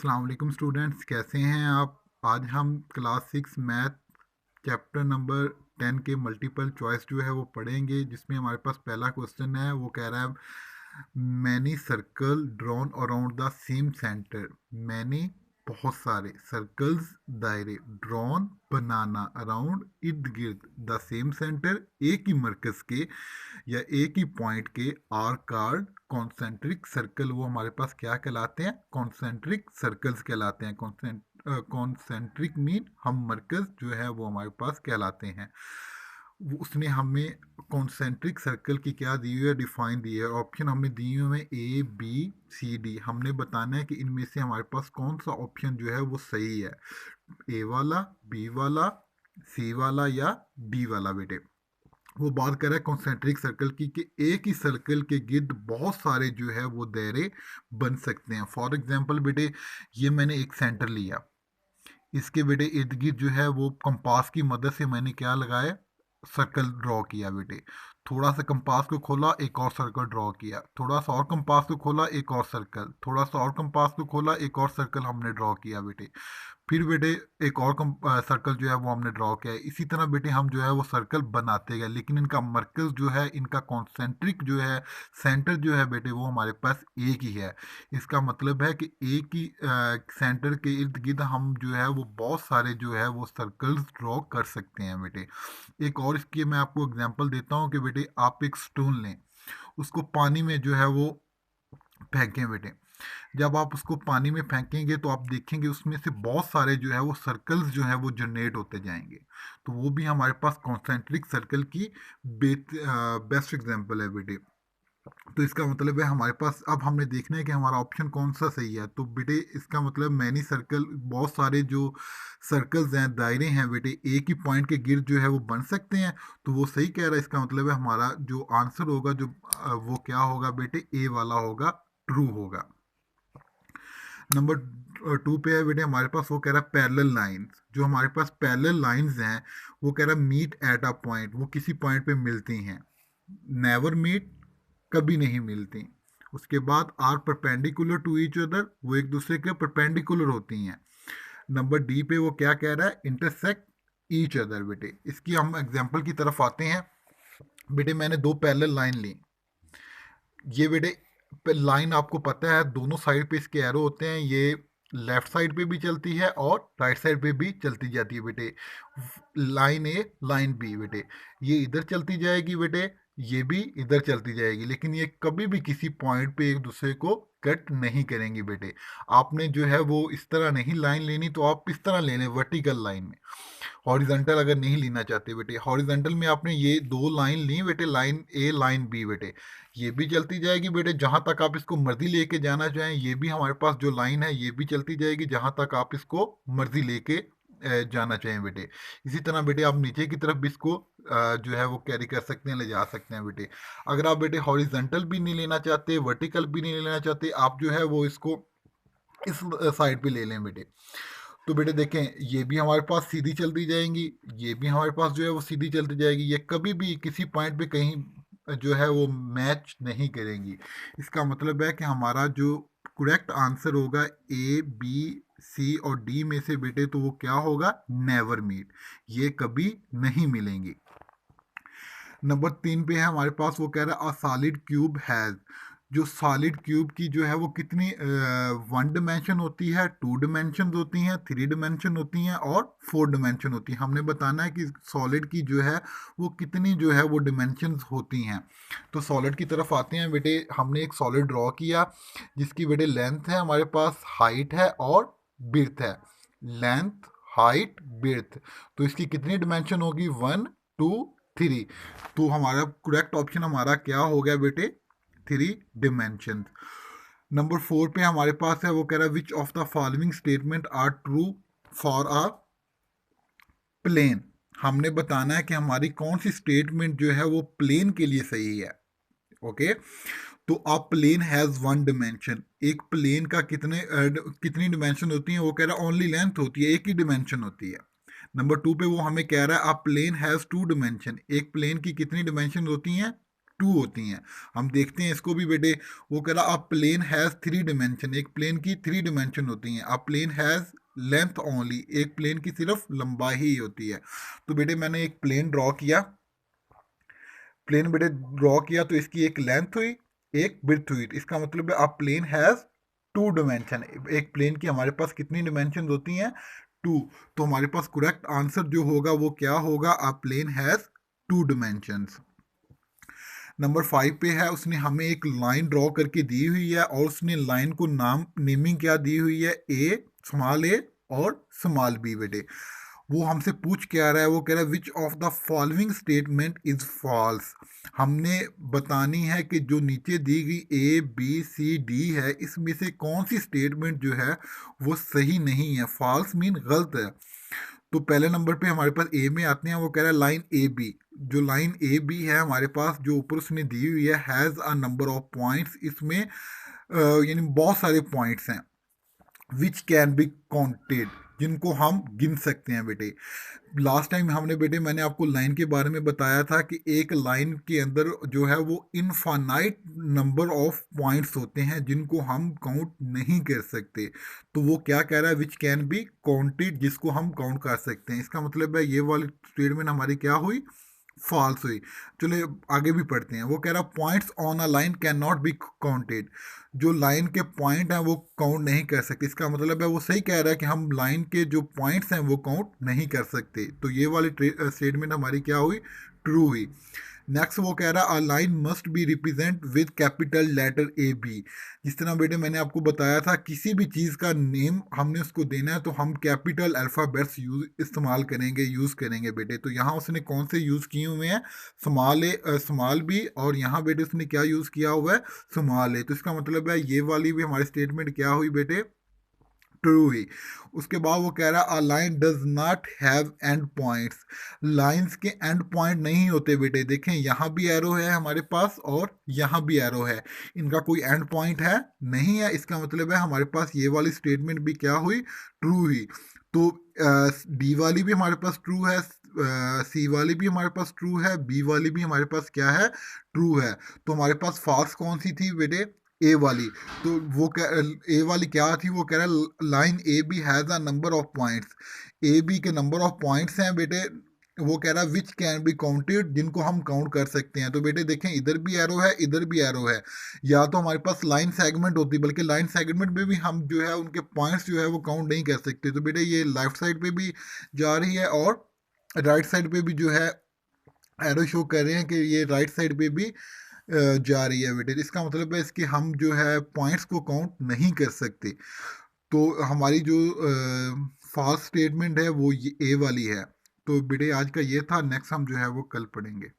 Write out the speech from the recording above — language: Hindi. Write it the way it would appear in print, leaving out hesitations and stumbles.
अस्सलाम वालेकुम स्टूडेंट्स, कैसे हैं आप। आज हम क्लास 6 मैथ चैप्टर नंबर 10 के मल्टीपल चॉइस जो है वो पढ़ेंगे, जिसमें हमारे पास पहला क्वेश्चन है। वो कह रहा है many circle drawn around the same centre. Many बहुत सारे, सर्कल्स दायरे, ड्रॉन बनाना, अराउंड इर्द गिर्द, द सेम सेंटर एक ही मरकज के या एक ही पॉइंट के आर कार्ड कॉन्सेंट्रिक सर्कल। वो हमारे पास क्या कहलाते हैं? कॉन्सेंट्रिक सर्कल्स कहलाते हैं। कॉन्सेंट्रिक मीन हम मरकज जो है वो हमारे पास कहलाते हैं। उसने हमें कॉन्सेंट्रिक सर्कल की क्या दी हुई है, डिफाइन दी है। ऑप्शन हमें दी हुई है ए बी सी डी। हमने बताना है कि इनमें से हमारे पास कौन सा ऑप्शन जो है वो सही है, ए वाला, बी वाला, सी वाला या डी वाला। बेटे वो बात कर रहा है कॉन्सेंट्रिक सर्कल की कि एक ही सर्कल के गिर्द बहुत सारे जो है वो दायरे बन सकते हैं। फॉर एग्जांपल बेटे, ये मैंने एक सेंटर लिया, इसके बेटे इर्द गिर्द जो है वो कंपास की मदद से मैंने क्या लगाया, सर्कल ड्रॉ किया। बेटे थोड़ा सा कंपास को खोला, एक और सर्कल ड्रॉ किया, थोड़ा सा और कंपास को खोला, एक और सर्कल, थोड़ा सा और कंपास को खोला, एक और सर्कल हमने ड्रॉ किया। बेटे फिर बेटे एक और सर्कल जो है वो हमने ड्रॉ किया है। इसी तरह बेटे हम जो है वो सर्कल बनाते गए, लेकिन इनका मरकज जो है, इनका कॉन्सेंट्रिक जो है सेंटर जो है बेटे, वो हमारे पास एक ही है। इसका मतलब है कि एक ही सेंटर के इर्द गिर्द हम जो है वो बहुत सारे जो है वो सर्कल्स ड्रॉ कर सकते हैं। बेटे एक और इसकी मैं आपको एग्जांपल देता हूँ कि बेटे आप एक स्टोन लें, उसको पानी में जो है वो फेंकें। बेटे जब आप उसको पानी में फेंकेंगे तो आप देखेंगे उसमें से बहुत सारे जो है वो सर्कल्स जो है वो जनरेट होते जाएंगे। तो वो भी हमारे पास कॉन्सेंट्रिक सर्कल की बेस्ट एग्जांपल है। बेटे तो इसका मतलब है हमारे पास अब हमने देखना है कि हमारा ऑप्शन कौन सा सही है। तो बेटे इसका मतलब मैनी सर्कल, बहुत सारे जो सर्कल्स हैं, दायरे हैं बेटे, एक ही पॉइंट के गिर्द जो है वो बन सकते हैं। तो वो सही कह रहा है। इसका मतलब है हमारा जो आंसर होगा जो वो क्या होगा बेटे, ए वाला होगा, ट्रू होगा। नंबर 2 पे है बेटे हमारे पास, वो कह रहा है पैरेलल लाइंस। जो हमारे पास पैरेलल लाइंस हैं वो कह रहा है मीट एट अ पॉइंट, वो किसी पॉइंट पे मिलती हैं। नेवर मीट, कभी नहीं मिलती। उसके बाद are perpendicular to each other, वो एक दूसरे के परपेंडिकुलर होती हैं। नंबर डी पे वो क्या कह रहा है, इंटरसेक्ट ईच अदर। बेटे इसकी हम एग्जांपल की तरफ आते हैं। बेटे मैंने दो पैरेलल लाइन ली, ये बेटे लाइन आपको पता है दोनों साइड पे इसके एरो होते हैं, ये लेफ्ट साइड पे भी चलती है और राइट साइड पे भी चलती जाती है। बेटे लाइन ए, लाइन बी, बेटे ये इधर चलती जाएगी, बेटे ये भी इधर चलती जाएगी, लेकिन ये कभी भी किसी पॉइंट पे एक दूसरे को कट नहीं करेंगी। बेटे आपने जो है वो इस तरह नहीं लाइन लेनी, तो आप इस तरह ले लें वर्टिकल लाइन में। हॉरिजॉन्टल अगर नहीं लेना चाहते बेटे, हॉरिजॉन्टल में आपने ये दो लाइन ली बेटे, लाइन ए, लाइन बी, बेटे ये भी चलती जाएगी। बेटे जहां तक आप इसको मर्जी लेके जाना चाहें, ये भी हमारे पास जो लाइन है ये भी चलती जाएगी जहां तक आप इसको मर्जी लेके जाना चाहें। बेटे इसी तरह बेटे आप नीचे की तरफ भी इसको जो है वो कैरी कर सकते हैं, ले जा सकते हैं। बेटे अगर आप बेटे हॉरिजॉन्टल भी नहीं लेना चाहते, वर्टिकल भी नहीं लेना चाहते, आप जो है वो इसको इस साइड पे ले लें। बेटे तो बेटे देखें, ये भी हमारे पास सीधी चलती जाएंगी, ये भी हमारे पास जो है वो सीधी चलती जाएगी, ये कभी भी किसी पॉइंट पे कहीं जो है वो मैच नहीं करेंगी। इसका मतलब है कि हमारा जो करेक्ट आंसर होगा ए बी सी और डी में से बेटे, तो वो क्या होगा, नेवर मीट, ये कभी नहीं मिलेंगी। नंबर 3 पे है हमारे पास, वो कह रहा है अ सॉलिड क्यूब हैज़। जो सॉलिड क्यूब की जो है वो कितनी 1 डिमेंशन होती है, 2 डिमेंशन होती हैं, 3 डिमेंशन होती हैं और 4 डिमेंशन होती हैं। हमने बताना है कि सॉलिड की जो है वो कितनी जो है वो डिमेंशन होती हैं। तो सॉलिड की तरफ आते हैं। बेटे हमने एक सॉलिड ड्रॉ किया जिसकी बेटे लेंथ है हमारे पास, हाइट है और बिर्थ है। लेंथ, हाइट, बिर्थ, तो इसकी कितनी डिमेंशन होगी, 1 2 3। तो हमारा करेक्ट ऑप्शन हमारा क्या हो गया बेटे, 3 डिमेंशन। नंबर 4 पे हमारे पास है, वो कह रहा है which of the following statement are true for a plane. हमने बताना है कि हमारी कौन सी स्टेटमेंट जो है वो प्लेन के लिए सही है। ओके तो अब प्लेन हैज 1 डिमेंशन, एक प्लेन का कितनी डिमेंशन होती है, वो कह रहा है ओनली लेंथ होती है, एक ही डिमेंशन होती है। नंबर 2 पे वो हमें कह रहा है अ प्लेन हैज 2 डिमेंशन, एक प्लेन की कितनी डिमेंशन होती हैं, टू होती हैं। हम देखते हैं इसको भी बेटे, वो कह रहा अ प्लेन हैज़ थ्री डिमेंशन, एक प्लेन की थ्री डिमेंशन होती हैं। अ प्लेन हैज़ लेंथ ओनली, एक प्लेन की सिर्फ लंबाई ही होती है। तो बेटे मैंने एक प्लेन ड्रॉ किया, प्लेन बेटे ड्रॉ किया तो इसकी एक लेंथ हुई, एक विड्थ हुई। इसका मतलब है अ प्लेन हैज़ टू डिमेंशन, एक प्लेन की हमारे पास कितनी डिमेंशन होती हैं, टू। तो हमारे पास करेक्ट आंसर जो होगा वो क्या होगा, a plane has two dimensions. Number 5 पे है, उसने हमें एक लाइन ड्रॉ करके दी हुई है और उसने लाइन को नाम नेमिंग क्या दी हुई है, ए और स्मॉल बी बेटे। वो हमसे पूछ क्या रहा है, वो कह रहा है which of the following statement is false. हमने बतानी है कि जो नीचे दी गई ए बी सी डी है, इसमें से कौन सी स्टेटमेंट जो है वो सही नहीं है, फॉल्स मीन गलत है। तो पहले नंबर पे हमारे पास ए में आते हैं, वो कह रहा है लाइन ए बी। जो लाइन ए बी है हमारे पास, जो ऊपर उसने दी हुई है, has a number of points, इसमें यानी बहुत सारे पॉइंट्स हैं, विच कैन बी काउंटेड, जिनको हम गिन सकते हैं बेटे। लास्ट टाइम हमने बेटे, मैंने आपको लाइन के बारे में बताया था कि एक लाइन के अंदर जो है वो इनफानाइट नंबर ऑफ पॉइंट्स होते हैं जिनको हम काउंट नहीं कर सकते। तो वो क्या कह रहा है, विच कैन बी काउंटेड, जिसको हम काउंट कर सकते हैं। इसका मतलब है ये वाली स्टेटमेंट हमारी क्या हुई, फॉल्स हुई। चलिए आगे भी पढ़ते हैं। वो कह रहा points on a line can not be counted, जो लाइन के पॉइंट हैं वो काउंट नहीं कर सकते। इसका मतलब है वो सही कह रहा है कि हम लाइन के जो पॉइंट्स हैं वो काउंट नहीं कर सकते। तो ये वाली स्टेटमेंट हमारी क्या हुई, ट्रू हुई। नेक्स्ट वो कह रहा है a line must be represent with capital letter A B. जिस तरह बेटे मैंने आपको बताया था, किसी भी चीज़ का नेम हमने उसको देना है तो हम कैपिटल अल्फ़ाबेट्स इस्तेमाल करेंगे, यूज़ करेंगे बेटे। तो यहाँ उसने कौन से यूज़ किए हुए हैं, स्मॉल बी, और यहाँ बेटे उसने क्या यूज़ किया हुआ है, स्मॉल ए। तो इसका मतलब है ये वाली भी हमारी स्टेटमेंट क्या हुई बेटे, ट्रू ही। उसके बाद वो कह रहा है a line does not have and points, lines के एंड पॉइंट नहीं होते बेटे। देखें यहाँ भी एरो है हमारे पास और यहाँ भी एरो है, इनका कोई एंड पॉइंट है नहीं है। इसका मतलब है हमारे पास ये वाली स्टेटमेंट भी क्या हुई, ट्रू हुई। तो डी वाली भी हमारे पास ट्रू है, सी वाली भी हमारे पास ट्रू है, बी वाली भी हमारे पास क्या है, ट्रू है। तो हमारे पास फॉल्स कौन सी थी बेटे, ए वाली। तो वो ए वाली क्या थी, वो कह रहा है line A B has a number of points, A B के नंबर ऑफ पॉइंट्स हैं बेटे। वो कह रहा है विच कैन बी काउंटेड, जिनको हम काउंट कर सकते हैं। तो बेटे देखें इधर भी एरो है, इधर भी एरो है, या तो हमारे पास लाइन सेगमेंट होती, बल्कि लाइन सेगमेंट में भी हम जो है उनके पॉइंट्स जो है वो काउंट नहीं कर सकते। तो बेटे ये लेफ्ट साइड पे भी जा रही है और राइट साइड पे भी जो है एरो शो कर रहे हैं कि ये राइट साइड पे भी जा रही है बेटे। इसका मतलब है इसके हम जो है पॉइंट्स को काउंट नहीं कर सकते। तो हमारी जो फॉल्स स्टेटमेंट है वो ये ए वाली है। तो बेटे आज का ये था, नेक्स्ट हम जो है वो कल पढ़ेंगे।